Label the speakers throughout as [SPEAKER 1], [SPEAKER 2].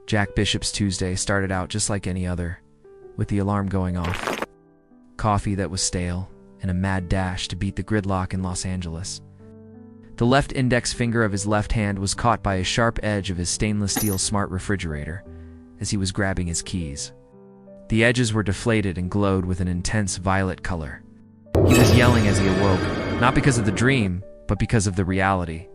[SPEAKER 1] Jack Bishop's Tuesday started out just like any other, with the alarm going off, coffee that was stale, and a mad dash to beat the gridlock in Los Angeles. The left index finger of his left hand was caught by a sharp edge of his stainless steel smart refrigerator as he was grabbing his keys. The edges were deflated and glowed with an intense violet color. He was yelling as he awoke, not because of the dream, but because of the reality.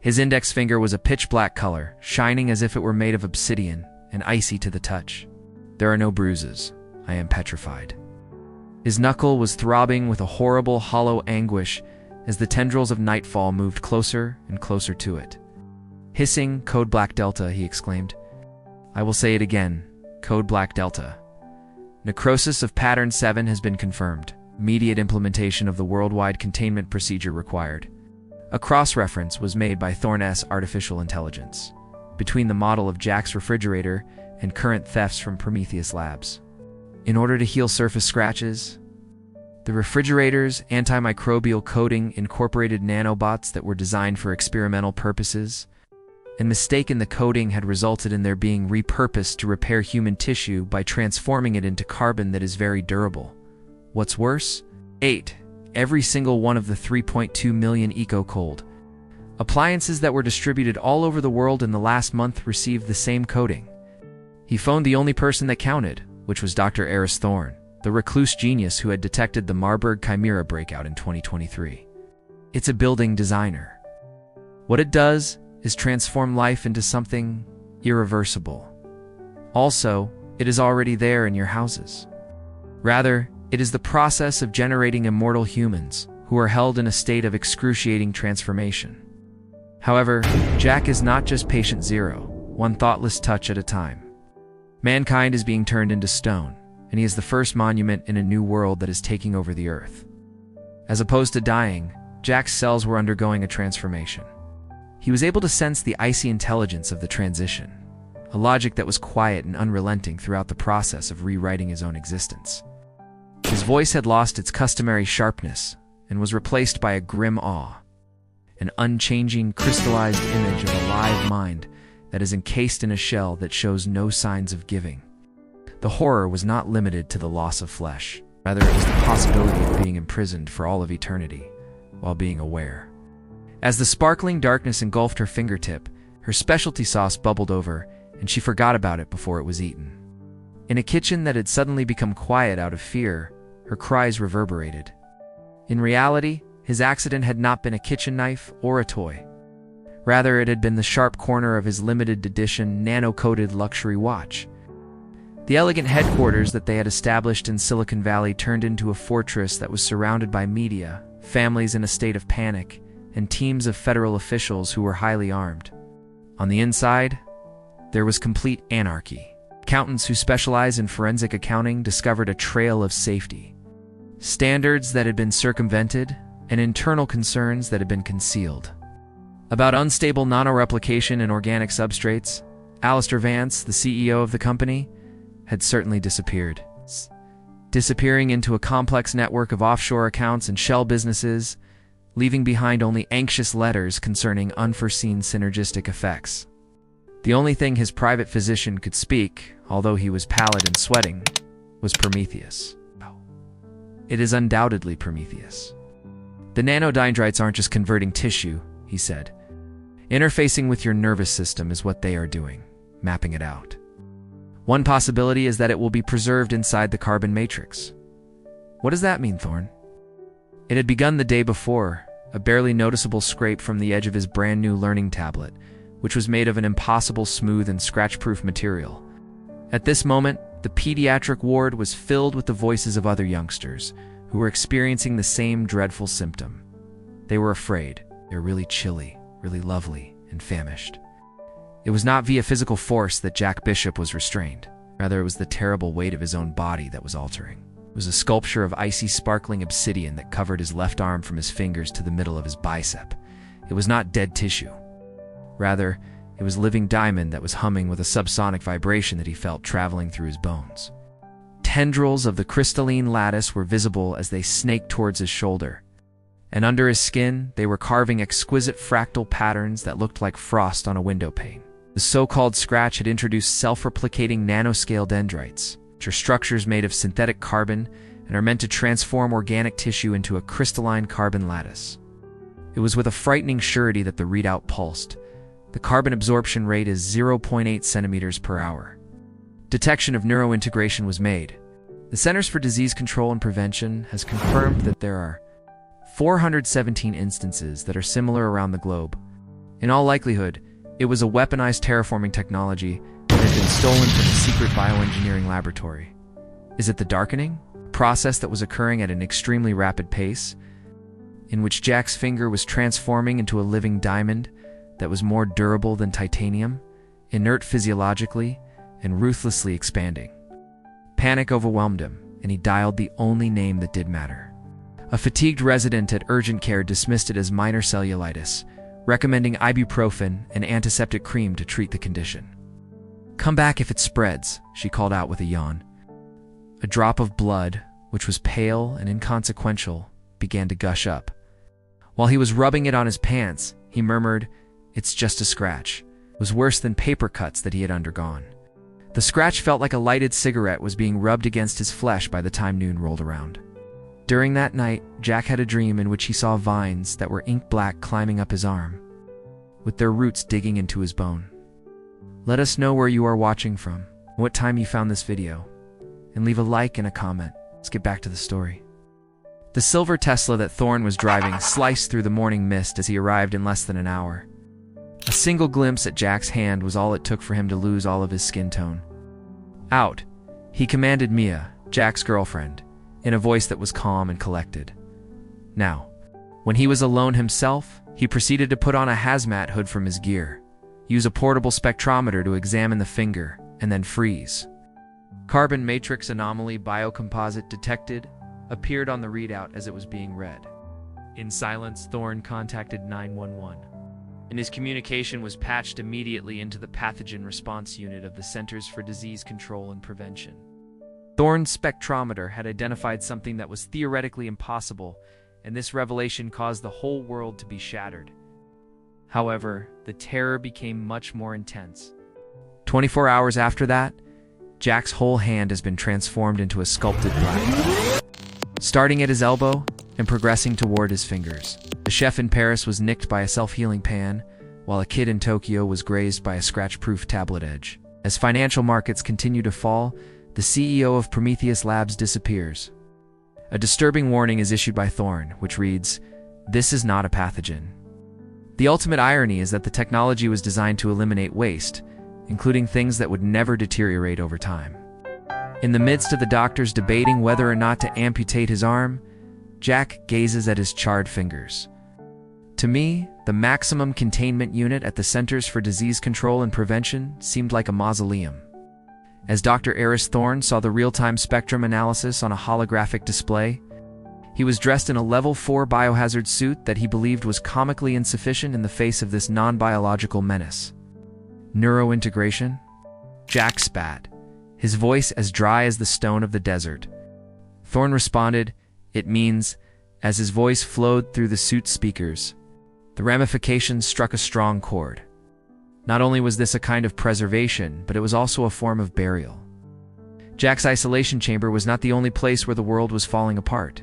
[SPEAKER 1] His index finger was a pitch-black color, shining as if it were made of obsidian and icy to the touch. There are no bruises. I am petrified. His knuckle was throbbing with a horrible, hollow anguish as the tendrils of nightfall moved closer and closer to it. Hissing, Code Black Delta, he exclaimed. I will say it again, Code Black Delta. Necrosis of Pattern 7 has been confirmed. Immediate implementation of the worldwide containment procedure required. A cross-reference was made by Thorn-S artificial intelligence between the model of Jack's refrigerator and current thefts from Prometheus Labs. In order to heal surface scratches, the refrigerator's antimicrobial coating incorporated nanobots that were designed for experimental purposes, and mistake in the coating had resulted in their being repurposed to repair human tissue by transforming it into carbon that is very durable. What's worse? 8. Every single one of the 3.2 million eco-cold appliances that were distributed all over the world in the last month received the same coating. He phoned the only person that counted, which was Dr. Eris Thorne, the recluse genius who had detected the Marburg Chimera breakout in 2023. It's a building designer. What it does is transform life into something irreversible. Also, it is already there in your houses. Rather, it is the process of generating immortal humans who are held in a state of excruciating transformation. However, Jack is not just patient zero, one thoughtless touch at a time. Mankind is being turned into stone, and he is the first monument in a new world that is taking over the earth. As opposed to dying, Jack's cells were undergoing a transformation. He was able to sense the icy intelligence of the transition, a logic that was quiet and unrelenting throughout the process of rewriting his own existence. His voice had lost its customary sharpness and was replaced by a grim awe, an unchanging, crystallized image of a live mind that is encased in a shell that shows no signs of giving. The horror was not limited to the loss of flesh. Rather, it was the possibility of being imprisoned for all of eternity, while being aware. As the sparkling darkness engulfed her fingertip, her specialty sauce bubbled over, and she forgot about it before it was eaten. In a kitchen that had suddenly become quiet out of fear, her cries reverberated. In reality, his accident had not been a kitchen knife or a toy. Rather, it had been the sharp corner of his limited edition nano-coated luxury watch. The elegant headquarters that they had established in Silicon Valley turned into a fortress that was surrounded by media, families in a state of panic, and teams of federal officials who were highly armed. On the inside, there was complete anarchy. Accountants who specialize in forensic accounting discovered a trail of safety, standards that had been circumvented, and internal concerns that had been concealed. About unstable nanoreplication in organic substrates, Alistair Vance, the CEO of the company, had certainly disappeared. Disappearing into a complex network of offshore accounts and shell businesses, leaving behind only anxious letters concerning unforeseen synergistic effects. The only thing his private physician could speak, although he was pallid and sweating, was Prometheus. It is undoubtedly Prometheus. The nanodendrites aren't just converting tissue, he said. Interfacing with your nervous system is what they are doing, mapping it out. One possibility is that it will be preserved inside the carbon matrix. What does that mean, Thorne? It had begun the day before, a barely noticeable scrape from the edge of his brand new learning tablet, which was made of an impossible smooth and scratch-proof material. At this moment, the pediatric ward was filled with the voices of other youngsters who were experiencing the same dreadful symptom. They were afraid. They were really chilly, really lovely, and famished. It was not via physical force that Jack Bishop was restrained. Rather, it was the terrible weight of his own body that was altering. It was a sculpture of icy, sparkling obsidian that covered his left arm from his fingers to the middle of his bicep. It was not dead tissue. Rather, it was living diamond that was humming with a subsonic vibration that he felt traveling through his bones. Tendrils of the crystalline lattice were visible as they snaked towards his shoulder, and under his skin they were carving exquisite fractal patterns that looked like frost on a window pane. The so-called scratch had introduced self-replicating nanoscale dendrites, which are structures made of synthetic carbon and are meant to transform organic tissue into a crystalline carbon lattice. It was with a frightening surety that the readout pulsed. The carbon absorption rate is 0.8 centimeters per hour. Detection of neurointegration was made. The Centers for Disease Control and Prevention has confirmed that there are 417 instances that are similar around the globe. In all likelihood, it was a weaponized terraforming technology that had been stolen from a secret bioengineering laboratory. Is it the darkening? A process that was occurring at an extremely rapid pace, in which Jack's finger was transforming into a living diamond that was more durable than titanium, inert physiologically, and ruthlessly expanding. Panic overwhelmed him, and he dialed the only name that did matter. A fatigued resident at urgent care dismissed it as minor cellulitis, recommending ibuprofen and antiseptic cream to treat the condition. "Come back if it spreads," she called out with a yawn. A drop of blood, which was pale and inconsequential, began to gush up. While he was rubbing it on his pants, he murmured, "It's just a scratch." It was worse than paper cuts that he had undergone. The scratch felt like a lighted cigarette was being rubbed against his flesh by the time noon rolled around. During that night, Jack had a dream in which he saw vines that were ink black climbing up his arm, with their roots digging into his bone. Let us know where you are watching from, what time you found this video, and leave a like and a comment. Let's get back to the story. The silver Tesla that Thorne was driving sliced through the morning mist as he arrived in less than an hour. A single glimpse at Jack's hand was all it took for him to lose all of his skin tone. "Out," he commanded Mia, Jack's girlfriend, in a voice that was calm and collected. Now, when he was alone himself, he proceeded to put on a hazmat hood from his gear, use a portable spectrometer to examine the finger, and then freeze. Carbon matrix anomaly biocomposite detected appeared on the readout as it was being read. In silence, Thorne contacted 911, and his communication was patched immediately into the pathogen response unit of the Centers for Disease Control and Prevention. Thorne's spectrometer had identified something that was theoretically impossible, and this revelation caused the whole world to be shattered. However, the terror became much more intense. 24 hours after that, Jack's whole hand has been transformed into a sculpted black, starting at his elbow and progressing toward his fingers. The chef in Paris was nicked by a self-healing pan, while a kid in Tokyo was grazed by a scratch-proof tablet edge. As financial markets continue to fall, the CEO of Prometheus Labs disappears. A disturbing warning is issued by Thorne, which reads, "This is not a pathogen." The ultimate irony is that the technology was designed to eliminate waste, including things that would never deteriorate over time. In the midst of the doctors debating whether or not to amputate his arm, Jack gazes at his charred fingers. To me, the maximum containment unit at the Centers for Disease Control and Prevention seemed like a mausoleum. As Dr. Eris Thorne saw the real-time spectrum analysis on a holographic display, he was dressed in a Level 4 biohazard suit that he believed was comically insufficient in the face of this non-biological menace. Neurointegration? Jack spat, his voice as dry as the stone of the desert. Thorne responded, "It means," as his voice flowed through the suit's speakers. The ramifications struck a strong chord. Not only was this a kind of preservation, but it was also a form of burial. Jack's isolation chamber was not the only place where the world was falling apart.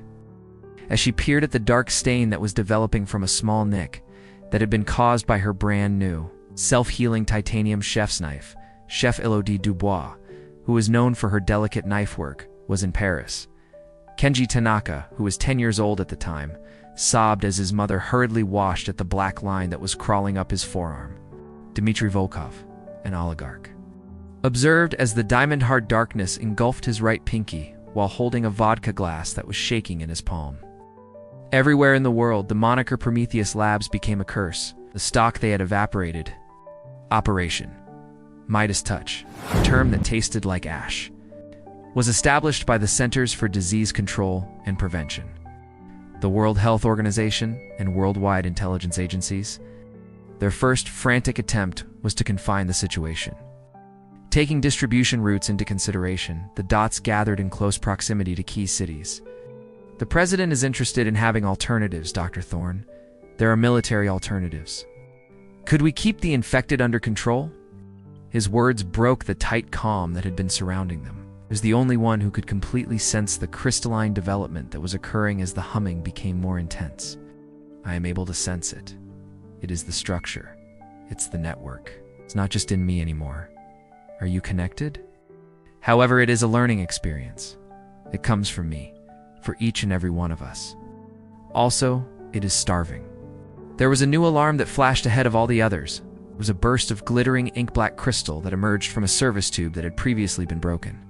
[SPEAKER 1] As she peered at the dark stain that was developing from a small nick that had been caused by her brand new, self-healing titanium chef's knife, Chef Elodie Dubois, who was known for her delicate knife work, was in Paris. Kenji Tanaka, who was 10 years old at the time, sobbed as his mother hurriedly washed at the black line that was crawling up his forearm. Dmitry Volkov, an oligarch, observed as the diamond-hard darkness engulfed his right pinky while holding a vodka glass that was shaking in his palm. Everywhere in the world, the moniker Prometheus Labs became a curse. The stock they had evaporated. Operation Midas Touch, a term that tasted like ash, was established by the Centers for Disease Control and Prevention, the World Health Organization, and worldwide intelligence agencies. Their first frantic attempt was to confine the situation. Taking distribution routes into consideration, the dots gathered in close proximity to key cities. The president is interested in having alternatives, Dr. Thorne. There are military alternatives. Could we keep the infected under control? His words broke the tight calm that had been surrounding them. He was the only one who could completely sense the crystalline development that was occurring as the humming became more intense. I am able to sense it. It is the structure. It's the network. It's not just in me anymore. Are you connected? However, it is a learning experience. It comes from me, for each and every one of us. Also, it is starving. There was a new alarm that flashed ahead of all the others. It was a burst of glittering ink-black crystal that emerged from a service tube that had previously been broken.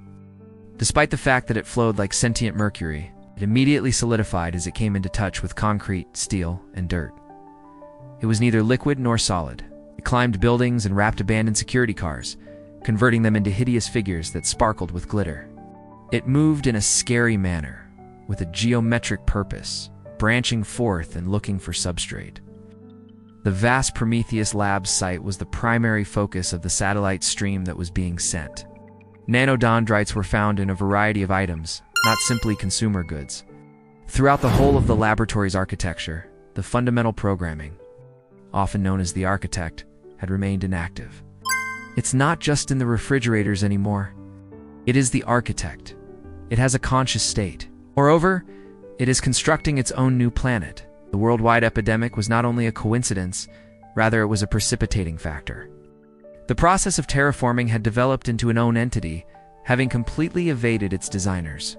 [SPEAKER 1] Despite the fact that it flowed like sentient mercury, it immediately solidified as it came into touch with concrete, steel, and dirt. It was neither liquid nor solid. It climbed buildings and wrapped abandoned security cars, converting them into hideous figures that sparkled with glitter. It moved in a scary manner, with a geometric purpose, branching forth and looking for substrate. The vast Prometheus Labs site was the primary focus of the satellite stream that was being sent. Nanodendrites were found in a variety of items, not simply consumer goods. Throughout the whole of the laboratory's architecture, the fundamental programming, often known as the architect, had remained inactive. It's not just in the refrigerators anymore. It is the architect. It has a conscious state. Moreover, it is constructing its own new planet. The worldwide epidemic was not only a coincidence, rather it was a precipitating factor. The process of terraforming had developed into an own entity, having completely evaded its designers.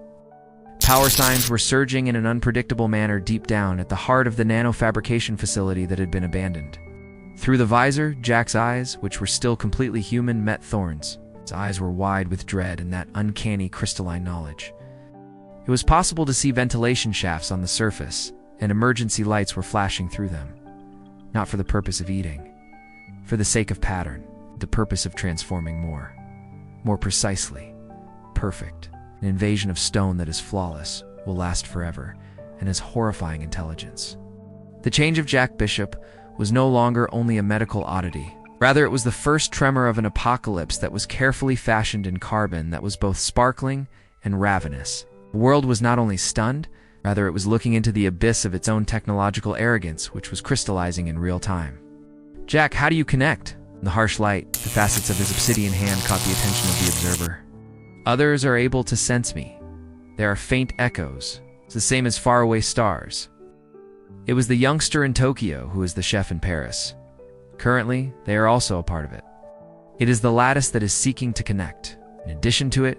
[SPEAKER 1] Power signs were surging in an unpredictable manner deep down at the heart of the nanofabrication facility that had been abandoned. Through the visor, Jack's eyes, which were still completely human, met Thorne's. His eyes were wide with dread and that uncanny crystalline knowledge. It was possible to see ventilation shafts on the surface, and emergency lights were flashing through them. Not for the purpose of eating, for the sake of pattern, the purpose of transforming more. More precisely, perfect. An invasion of stone that is flawless, will last forever, and has horrifying intelligence. The change of Jack Bishop was no longer only a medical oddity. Rather, it was the first tremor of an apocalypse that was carefully fashioned in carbon that was both sparkling and ravenous. The world was not only stunned, rather it was looking into the abyss of its own technological arrogance, which was crystallizing in real time. Jack, how do you connect? The harsh light, the facets of his obsidian hand caught the attention of the observer. Others are able to sense me. There are faint echoes. It's the same as faraway stars. It was the youngster in Tokyo who is the chef in Paris. Currently, they are also a part of it. It is the lattice that is seeking to connect. In addition to it,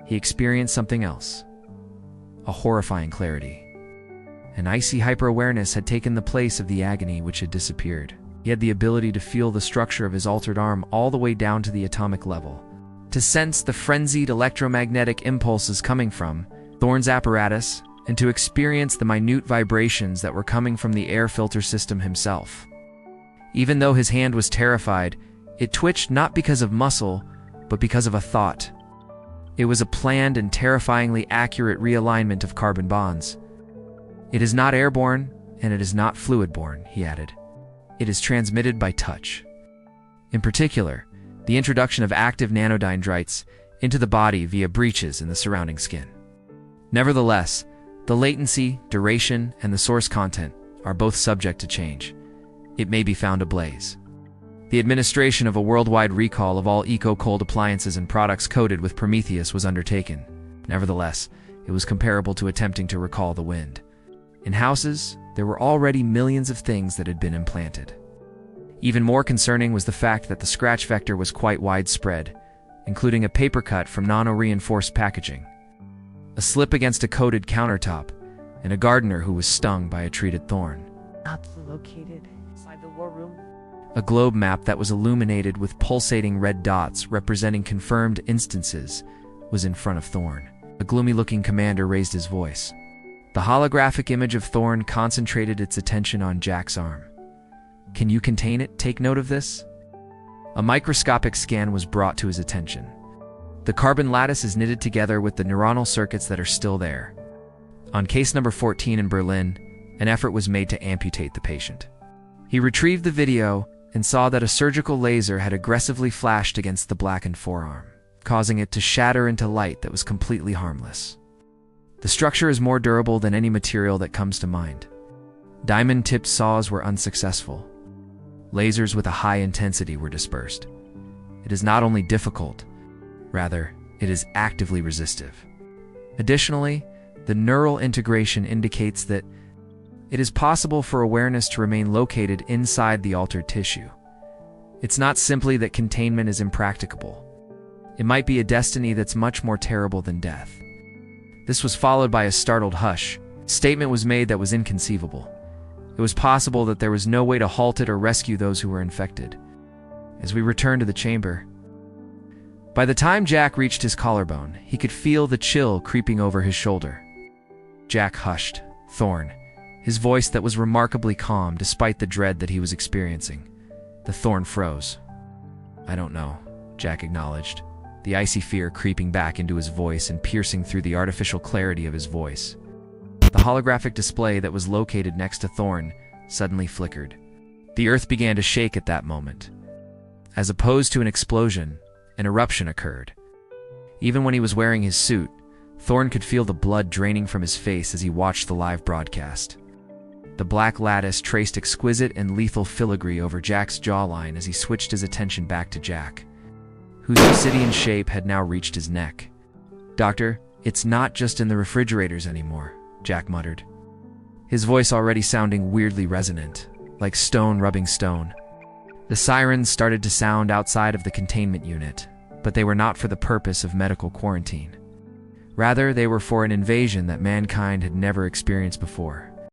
[SPEAKER 1] he experienced something else. A horrifying clarity. An icy hyper-awareness had taken the place of the agony which had disappeared. He had the ability to feel the structure of his altered arm all the way down to the atomic level, to sense the frenzied electromagnetic impulses coming from Thorne's apparatus, and to experience the minute vibrations that were coming from the air filter system himself. Even though his hand was terrified, it twitched not because of muscle, but because of a thought. It was a planned and terrifyingly accurate realignment of carbon bonds. It is not airborne, and it is not fluid-borne, he added. It is transmitted by touch. In particular, the introduction of active nanodendrites into the body via breaches in the surrounding skin. Nevertheless, the latency, duration, and the source content are both subject to change. It may be found ablaze. The administration of a worldwide recall of all eco-cold appliances and products coated with Prometheus was undertaken. Nevertheless, it was comparable to attempting to recall the wind. In houses, there were already millions of things that had been implanted. Even more concerning was the fact that the scratch vector was quite widespread, including a paper cut from nano-reinforced packaging, a slip against a coated countertop, and a gardener who was stung by a treated thorn.
[SPEAKER 2] Not located inside the war room.
[SPEAKER 1] A globe map that was illuminated with pulsating red dots representing confirmed instances was in front of Thorne. A gloomy-looking commander raised his voice. The holographic image of Thorne concentrated its attention on Jack's arm. Can you contain it? Take note of this. A microscopic scan was brought to his attention. The carbon lattice is knitted together with the neuronal circuits that are still there. On case number 14 in Berlin, an effort was made to amputate the patient. He retrieved the video and saw that a surgical laser had aggressively flashed against the blackened forearm, causing it to shatter into light that was completely harmless. The structure is more durable than any material that comes to mind. Diamond-tipped saws were unsuccessful. Lasers with a high intensity were dispersed. It is not only difficult, rather, it is actively resistive. Additionally, the neural integration indicates that it is possible for awareness to remain located inside the altered tissue. It's not simply that containment is impracticable. It might be a destiny that's much more terrible than death. This was followed by a startled hush. A statement was made that was inconceivable. It was possible that there was no way to halt it or rescue those who were infected. As we returned to the chamber, by the time Jack reached his collarbone, he could feel the chill creeping over his shoulder. Jack hushed. Thorn, his voice that was remarkably calm despite the dread that he was experiencing. The Thorn froze. "I don't know," Jack acknowledged, the icy fear creeping back into his voice and piercing through the artificial clarity of his voice. The holographic display that was located next to Thorn suddenly flickered. The earth began to shake at that moment. As opposed to an explosion, an eruption occurred. Even when he was wearing his suit, Thorn could feel the blood draining from his face as he watched the live broadcast. The black lattice traced exquisite and lethal filigree over Jack's jawline as he switched his attention back to Jack, whose obsidian shape had now reached his neck. "Doctor, it's not just in the refrigerators anymore," Jack muttered, his voice already sounding weirdly resonant, like stone rubbing stone. The sirens started to sound outside of the containment unit, but they were not for the purpose of medical quarantine. Rather, they were for an invasion that mankind had never experienced before.